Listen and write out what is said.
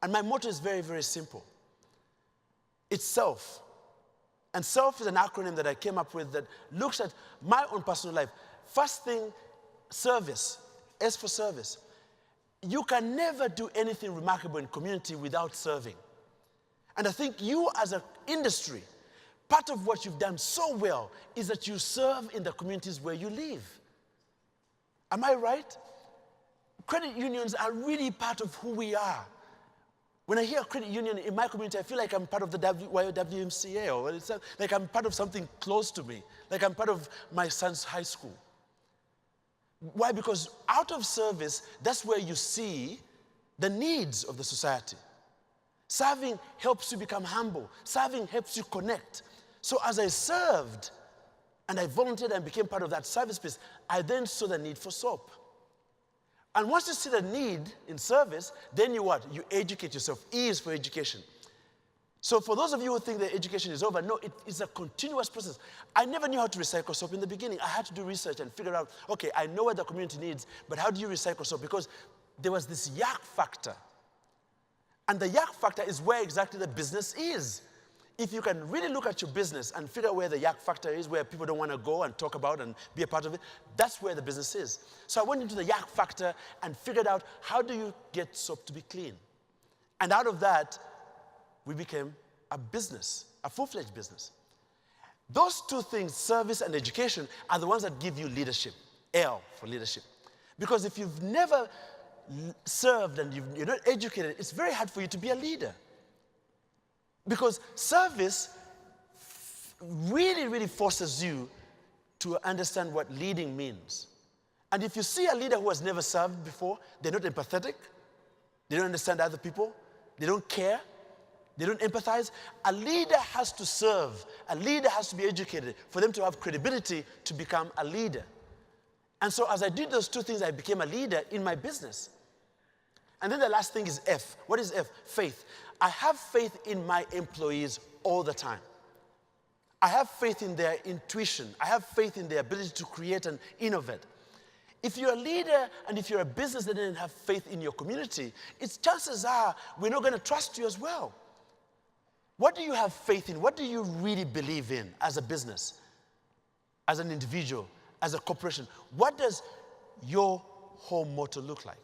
And my motto is very, very simple. It's self. And self is an acronym that I came up with that looks at my own personal life. First thing, service. S for service. You can never do anything remarkable in community without serving. And I think you as an industry, part of what you've done so well is that you serve in the communities where you live. Am I right? Credit unions are really part of who we are. When I hear credit union in my community, I feel like I'm part of the YWMCA, or it's like I'm part of something close to me, like I'm part of my son's high school. Why? Because out of service, that's where you see the needs of the society. Serving helps you become humble. Serving helps you connect. So as I served, and I volunteered and became part of that service piece, I then saw the need for soap. And once you see the need in service, then you what? You educate yourself. E is for education. So for those of you who think that education is over, no, it is a continuous process. I never knew how to recycle soap in the beginning. I had to do research and figure out, okay, I know what the community needs, but how do you recycle soap? Because there was this yak factor. And the yak factor is where exactly the business is. If you can really look at your business and figure out where the yak factor is, where people don't want to go and talk about and be a part of it, that's where the business is. So I went into the yak factor and figured out, how do you get soap to be clean? And out of that, we became a business, a full-fledged business. Those two things, service and education, are the ones that give you leadership. L for leadership. Because if you've never served and you're not educated, it's very hard for you to be a leader. Because service really, really forces you to understand what leading means. And if you see a leader who has never served before, they're not empathetic, they don't understand other people, they don't care, they don't empathize. A leader has to serve. A leader has to be educated for them to have credibility to become a leader. And so as I did those two things, I became a leader in my business. And then the last thing is F. What is F? Faith. I have faith in my employees all the time. I have faith in their intuition. I have faith in their ability to create and innovate. If you're a leader and if you're a business that doesn't have faith in your community, it's chances are we're not going to trust you as well. What do you have faith in? What do you really believe in as a business, as an individual, as a corporation? What does your whole motto look like?